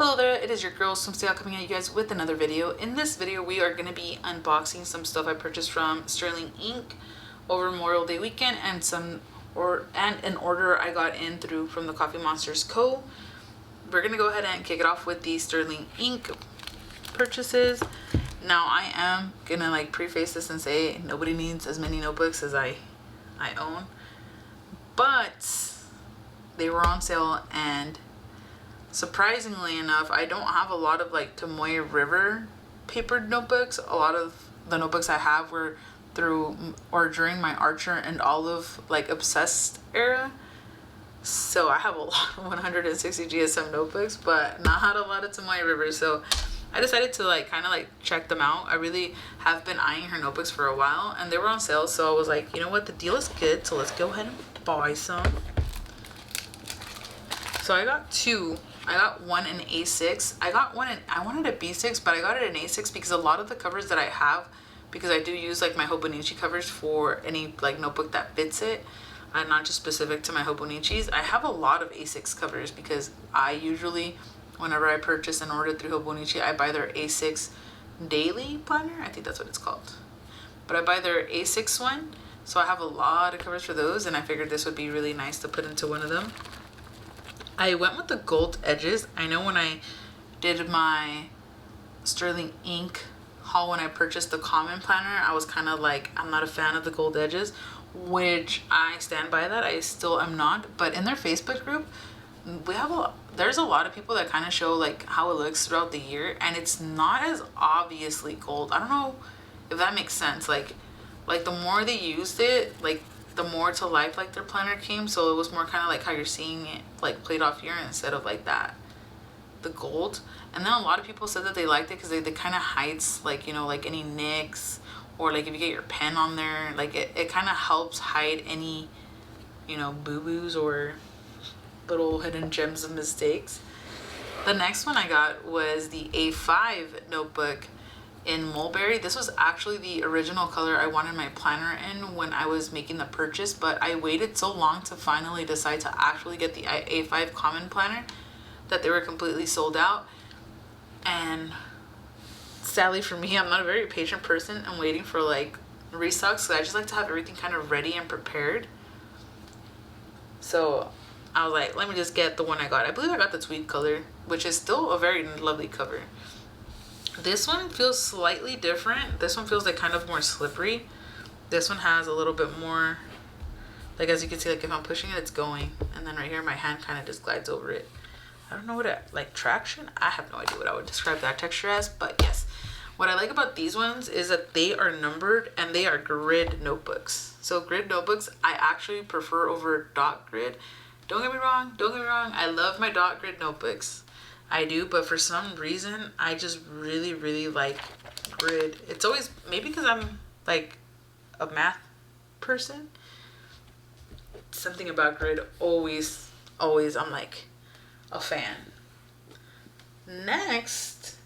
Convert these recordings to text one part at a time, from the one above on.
Hello there, it is your girl SwimmstaGal coming at you guys with another video. In this video we are going to be unboxing some stuff I purchased from Sterling Ink over Memorial Day weekend and an order I got in from TheCoffeeMonsterzCo. We're going to go ahead and kick it off with the Sterling Ink purchases. Now I am going to preface this and say nobody needs as many notebooks as I own, but they were on sale, and surprisingly enough, I don't have a lot of Tomoe River papered notebooks. A lot of the notebooks I have were during my Archer and Olive Obsessed era. So I have a lot of 160 GSM notebooks, but not a lot of Tomoe River. So I decided to check them out. I really have been eyeing her notebooks for a while, and they were on sale. So I was like, you know what, the deal is good. So let's go ahead and buy some. So I got two. I got one in A6. I wanted a B6, but I got it in A6 because a lot of the covers that I have, because I do use my Hobonichi covers for any notebook that fits it, not just specific to my Hobonichis. I have a lot of A6 covers because I usually, whenever I purchase and order through Hobonichi, I buy their A6 daily planner. I think that's what it's called. But I buy their A6 one, so I have a lot of covers for those, and I figured this would be really nice to put into one of them. I went with the gold edges. I know when I did my Sterling Ink haul, when I purchased the common planner, I was kind of I'm not a fan of the gold edges, which I stand by that. I still am not. But in their Facebook group, there's a lot of people that kind of show how it looks throughout the year, and it's not as obviously gold. I don't know if that makes sense. Like the more they used it, the more to life their planner came. So it was more kind of how you're seeing it played off here instead of that, the gold. And then a lot of people said that they liked it because they kind of hides any nicks, or if you get your pen on there, it kind of helps hide any boo-boos or little hidden gems of mistakes. The next one I got was the A5 notebook in Mulberry. This was actually the original color I wanted my planner in when I was making the purchase, but I waited so long to finally decide to actually get the A5 common planner that they were completely sold out. And sadly for me, I'm not a very patient person. I'm waiting for restocks, so I just like to have everything kind of ready and prepared. So I was like, let me just get the one I got. I believe I got the tweed color, which is still a very lovely cover. This one feels slightly different. This one feels kind of more slippery. This one has a little bit more, as you can see, if I'm pushing it, it's going. And then right here, my hand kind of just glides over it. I don't know what traction? I have no idea what I would describe that texture as, but yes. What I like about these ones is that they are numbered and they are grid notebooks. So grid notebooks, I actually prefer over dot grid. Don't get me wrong. I love my dot grid notebooks. I do, but for some reason, I just really, really like grid. It's always, maybe because I'm a math person. Something about grid always I'm a fan. Next,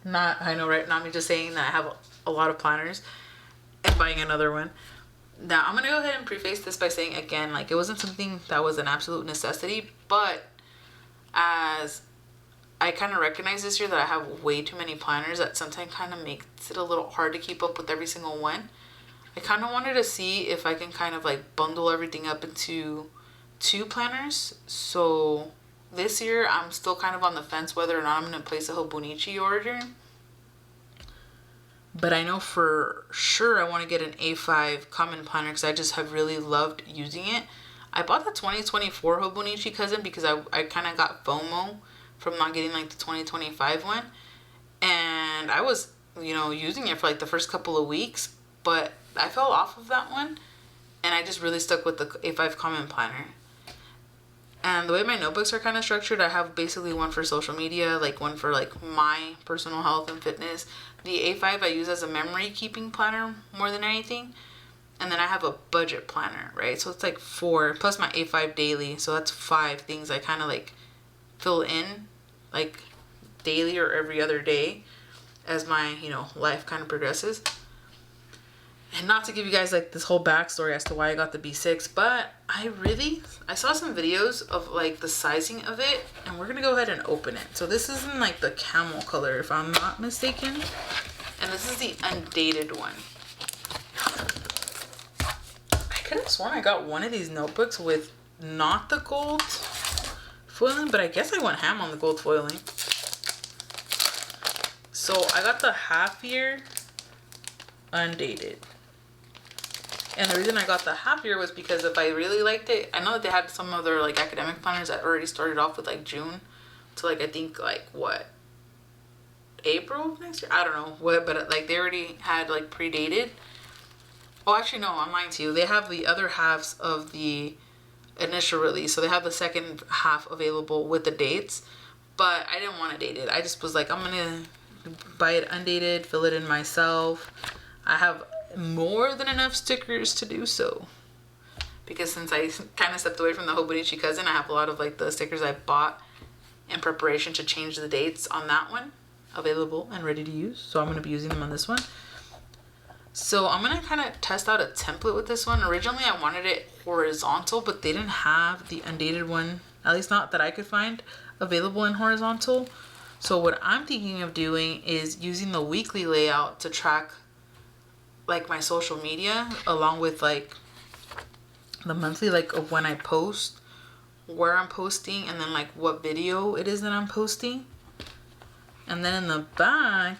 I know, right? Not me just saying that I have a lot of planners and buying another one. Now, I'm going to go ahead and preface this by saying, again, it wasn't something that was an absolute necessity, but as I kind of recognize this year that I have way too many planners that sometimes kind of makes it a little hard to keep up with every single one. I kind of wanted to see if I can kind of bundle everything up into two planners. So this year I'm still kind of on the fence whether or not I'm going to place a Hobonichi order. But I know for sure I want to get an A5 common planner because I just have really loved using it. I bought the 2024 Hobonichi cousin because I kind of got FOMO from not getting the 2025 one, and I was using it for the first couple of weeks, but I fell off of that one, and I just really stuck with the A5 common planner. And the way my notebooks are kind of structured, I have basically one for social media, one for my personal health and fitness. The A5 I use as a memory keeping planner more than anything, and then I have a budget planner, right? So it's 4 plus my A5 daily, so that's 5 things I kind of fill in daily or every other day as my life kind of progresses. And not to give you guys like this whole backstory as to why I got the B6, but I saw some videos of like the sizing of it, and we're gonna go ahead and open it. So this is in like the camel color, if I'm not mistaken. And this is the Undated one. I could have sworn I got one of these notebooks with not the gold foiling, but I guess I went ham on the gold foiling. So I got the half year Undated. And the reason I got the half year was because if I really liked it, I know that they had some other like academic planners that already started off with like June to like, I think like what, April next year? I don't know what, but like they already had like predated. Oh, actually no, I'm lying to you. They have the other halves of the initial release. So they have the second half available with the dates, but I didn't want to date it. I just was like, I'm going to buy it undated, fill it in myself. I have more than enough stickers to do so, because since I kind of stepped away from the Hobonichi cousin, I have a lot of like the stickers I bought in preparation to change the dates on that one available and ready to use. So I'm going to be using them on this one. So I'm going to kind of test out a template with this one. Originally I wanted it horizontal, but they didn't have the Undated one, at least not that I could find, available in horizontal. So what I'm thinking of doing is using the weekly layout to track like my social media, along with like the monthly, like of when I post, where I'm posting, and then like what video it is that I'm posting. And then in the back,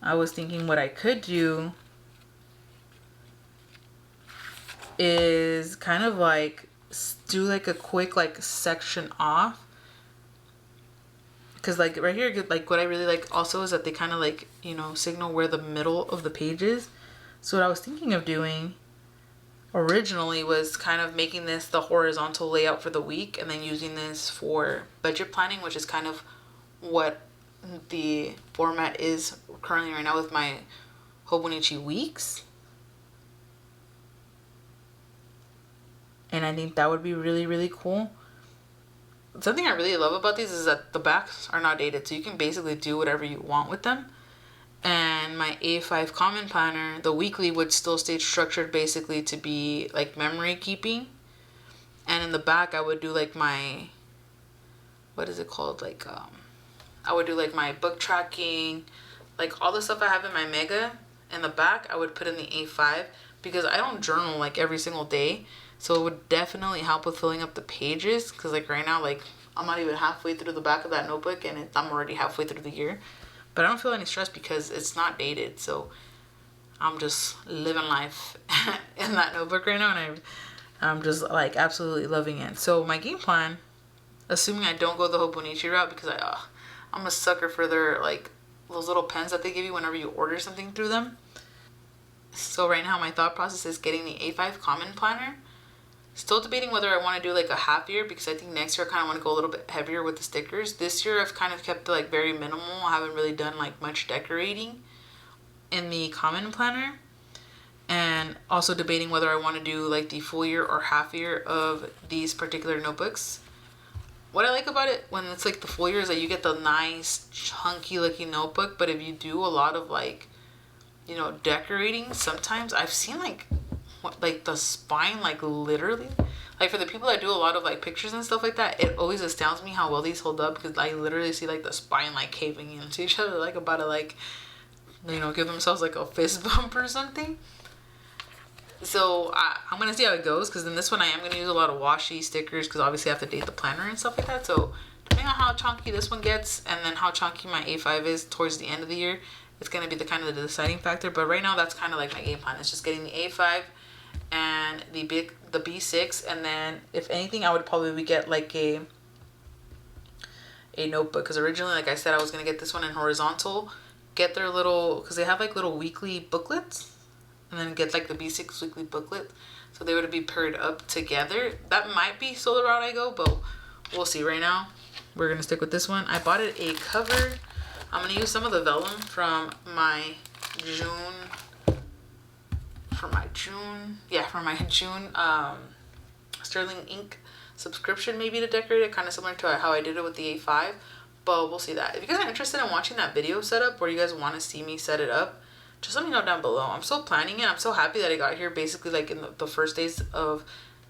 I was thinking what I could do is kind of like do like a quick like section off. Because like right here, like what I really like also is that they kind of like, you know, signal where the middle of the page is. So what I was thinking of doing originally was kind of making this the horizontal layout for the week, and then using this for budget planning, which is kind of what the format is currently right now with my Hobonichi weeks. And I think that would be really, really cool. Something I really love about these is that the backs are not dated, so you can basically do whatever you want with them. And my A5 common planner, the weekly, would still stay structured basically to be like memory keeping. And in the back I would do like my, what is it called, like I would do like my book tracking, like all the stuff I have in my Mega in the back I would put in the A5, because I don't journal like every single day. So it would definitely help with filling up the pages, because like right now, like I'm not even halfway through the back of that notebook, and I'm already halfway through the year. But I don't feel any stress because it's not dated. So I'm just living life in that notebook right now, and I'm just like absolutely loving it. So my game plan, assuming I don't go the Hobonichi route, because I'm a sucker for their like those little pens that they give you whenever you order something through them. So right now my thought process is getting the A5 common planner. Still debating whether I want to do like a half year, because I think next year I kind of want to go a little bit heavier with the stickers. This year I've kind of kept it like very minimal. I haven't really done like much decorating in the common planner. And also debating whether I want to do like the full year or half year of these particular notebooks. What I like about it when it's like the full year is that you get the nice chunky looking notebook. But if you do a lot of like, you know, decorating, sometimes I've seen like the spine, like literally, like for the people that do a lot of like pictures and stuff like that, it always astounds me how well these hold up, because I literally see like the spine like caving into each other, like about to like, you know, give themselves like a fist bump or something. So I'm gonna see how it goes, because in this one I am gonna use a lot of washi stickers, because obviously I have to date the planner and stuff like that. So depending on how chunky this one gets, and then how chunky my A5 is towards the end of the year, it's gonna be the kind of the deciding factor. But right now that's kind of like my game plan. It's just getting the A5 and the B6, and then if anything I would probably get like a notebook, because originally, like I said, I was gonna get this one in horizontal, get their little, because they have like little weekly booklets, and then get like the B6 weekly booklet, so they would be paired up together. That might be still the route I go, but we'll see. Right now we're gonna stick with this one. I bought it a cover. I'm gonna use some of the vellum from my June Sterling Ink subscription, maybe, to decorate it, kind of similar to how I did it with the A5. But we'll see that. If you guys are interested in watching that video setup, or you guys want to see me set it up, just let me know down below. I'm still planning it. I'm so happy that I got here basically like in the first days of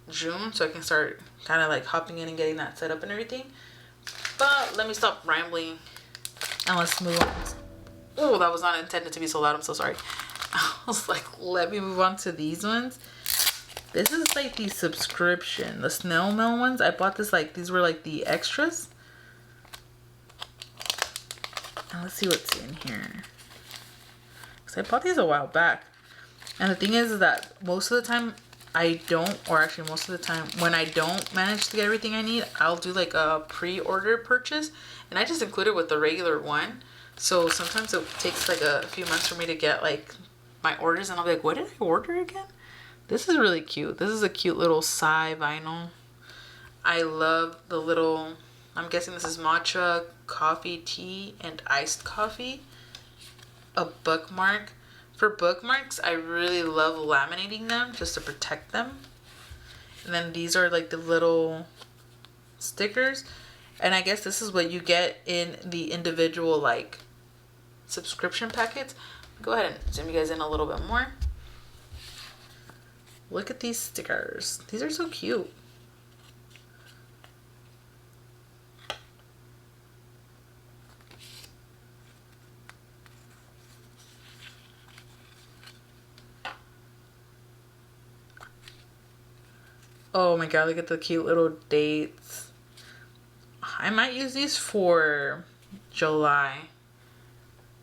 June, so I can start kind of like hopping in and getting that set up and everything. But let me stop rambling and let's move on. Oh, that was not intended to be so loud. I'm so sorry. I was like, let me move on to these ones. This is like the subscription, the snail mail ones. I bought this, like, these were like the extras. Now let's see what's in here. Because I bought these a while back. And the thing is that most of the time I don't, or actually most of the time when I don't manage to get everything I need, I'll do like a pre-order purchase. And I just include it with the regular one. So sometimes it takes like a few months for me to get like my orders. And I'll be like, what did I order again? This is really cute. This is a cute little Psy vinyl. I love the little, I'm guessing this is matcha, coffee, tea, and iced coffee. A bookmark. For bookmarks, I really love laminating them just to protect them. And then these are like the little stickers. And I guess this is what you get in the individual like subscription packets. Go ahead and zoom you guys in a little bit more. Look at these stickers. These are so cute. Oh my god, look at the cute little dates. I might use these for July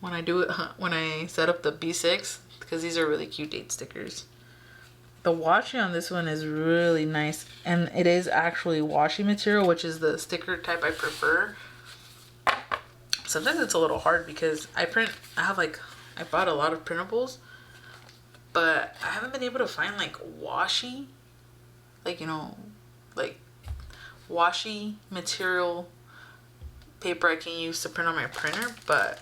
when I do it, when I set up the B6, because these are really cute date stickers. The washi on this one is really nice, and it is actually washi material, which is the sticker type I prefer. Sometimes it's a little hard because I bought a lot of printables, but I haven't been able to find like washi, like, you know, like washi material paper I can use to print on my printer. But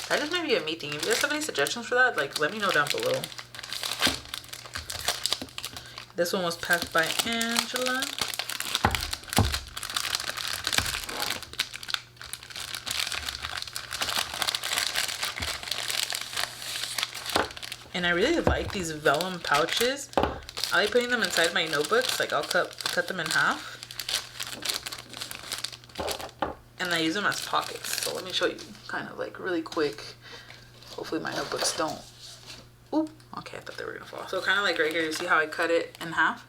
that just might be a me thing. If you guys have any suggestions for that, like, let me know down below. This one was packed by Angela. And I really like these vellum pouches. I like putting them inside my notebooks. Like, I'll cut them in half. And I use them as pockets. So let me show you kind of like really quick. Hopefully my notebooks don't. Ooh, okay, I thought they were gonna fall. So kind of like right here, you see how I cut it in half?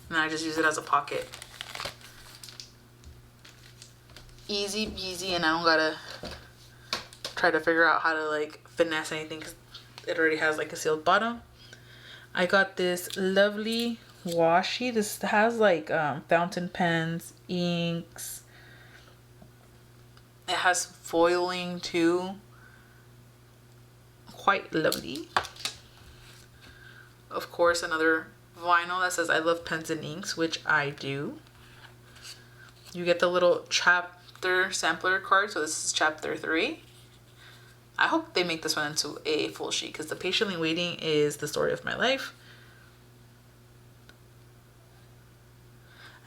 And then I just use it as a pocket. Easy peasy, and I don't gotta try to figure out how to like finesse anything because it already has like a sealed bottom. I got this lovely washi. This has like fountain pens, inks. It has foiling too. Quite lovely. Of course, another vinyl that says I love pens and inks, which I do. You get the little chapter sampler card. So this is chapter 3. I hope they make this one into a full sheet because The Patiently Waiting is the story of my life.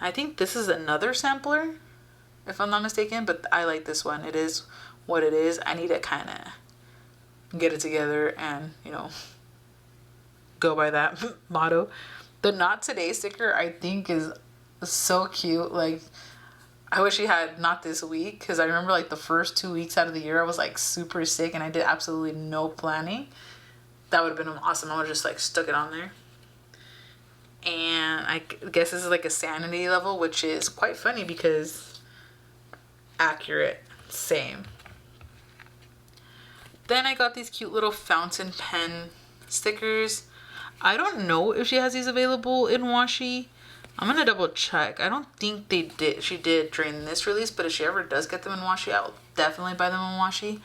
I think this is another sampler, if I'm not mistaken, but I like this one. It is what it is. I need to kind of get it together and, you know, go by that motto. The Not Today sticker I think is so cute. Like, I wish he had Not This Week, because I remember like the first 2 weeks out of the year I was like super sick and I did absolutely no planning. That would have been awesome. I would have just like stuck it on there. And I guess this is like a sanity level, which is quite funny because accurate, same. Then I got these cute little fountain pen stickers. I don't know if she has these available in washi. I'm gonna double check. I don't think she did during this release, but if she ever does get them in washi, I'll definitely buy them in washi.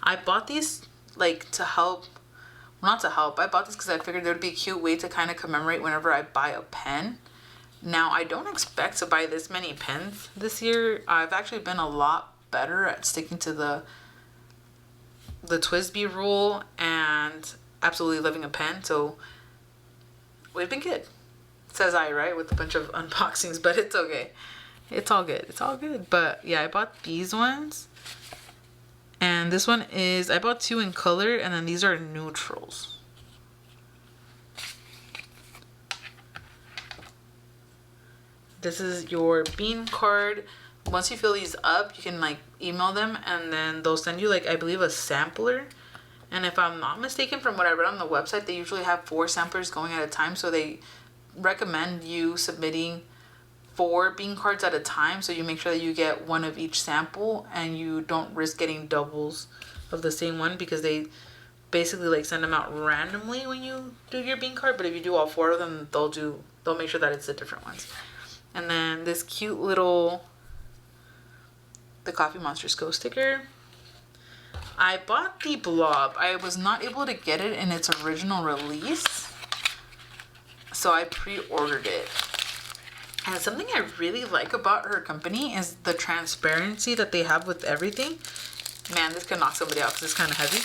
I bought these like to help, well, not to help. I bought this because I figured there would be a cute way to kind of commemorate whenever I buy a pen. Now, I don't expect to buy this many pens this year. I've actually been a lot better at sticking to the TWSBI rule and absolutely loving a pen. So we've been good. Says I, right? With a bunch of unboxings, but it's okay. It's all good. It's all good. But yeah, I bought these ones. And this one is, I bought 2 in color, and then these are neutrals. This is your bean card. Once you fill these up, you can like email them, and then they'll send you like, I believe, a sampler. And if I'm not mistaken, from what I read on the website, they usually have 4 samplers going at a time. So they recommend you submitting 4 bean cards at a time, so you make sure that you get 1 of each sample and you don't risk getting doubles of the same one, because they basically like send them out randomly when you do your bean card. But if you do all 4 of them, they'll make sure that it's the different ones. And then this cute little TheCoffeeMonsterzCo sticker. I bought the blob. I was not able to get it in its original release, so I pre-ordered it. And something I really like about her company is the transparency that they have with everything. Man, this could knock somebody out because it's kind of heavy.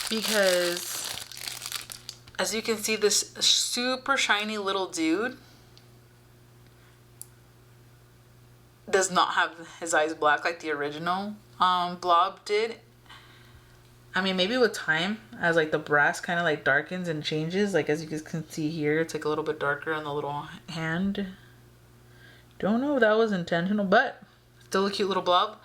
Because as you can see, this super shiny little dude does not have his eyes black like the original blob did. I mean, maybe with time, as like the brass kind of like darkens and changes, like as you guys can see here, it's like a little bit darker on the little hand. Don't know if that was intentional, but still a cute little blob.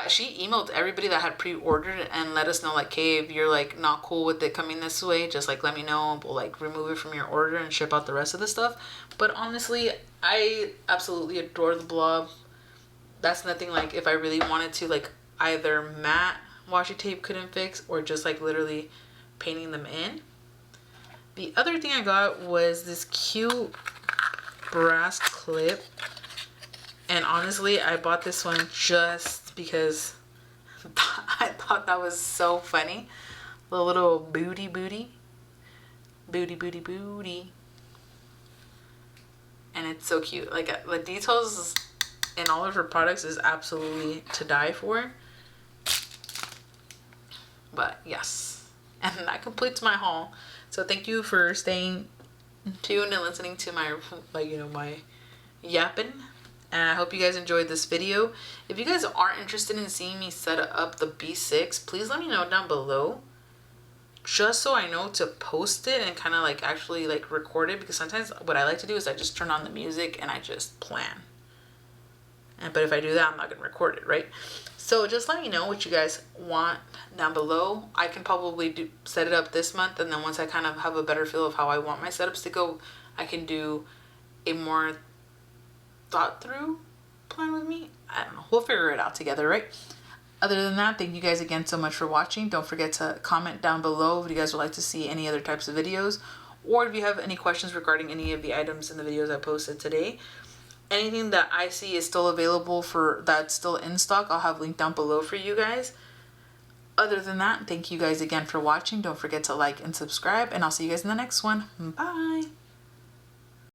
She emailed everybody that had pre-ordered and let us know like, hey, if you're like not cool with it coming this way, just like let me know. We'll like remove it from your order and ship out the rest of the stuff. But honestly, I absolutely adore the blob. That's nothing like if I really wanted to, like either matte washi tape couldn't fix, or just like literally painting them in. The other thing I got was this cute brass clip, and honestly I bought this one just because I thought that was so funny. The little booty, and it's so cute. Like the details in all of her products is absolutely to die for. But yes, and that completes my haul. So thank you for staying tuned and listening to my my yapping. And I hope you guys enjoyed this video. If you guys are interested in seeing me set up the B6, please let me know down below, just so I know to post it and kind of like actually like record it, because sometimes what I like to do is I just turn on the music and I just plan. But if I do that, I'm not gonna record it, right? So just let me know what you guys want down below. I can probably set it up this month, and then once I kind of have a better feel of how I want my setups to go, I can do a more thought through plan with me. I don't know. We'll figure it out together, right? Other than that, thank you guys again so much for watching. Don't forget to comment down below if you guys would like to see any other types of videos, or if you have any questions regarding any of the items in the videos I posted today. Anything that I see is still available that's still in stock, I'll have linked down below for you guys. Other than that, thank you guys again for watching. Don't forget to like and subscribe, and I'll see you guys in the next one. Bye!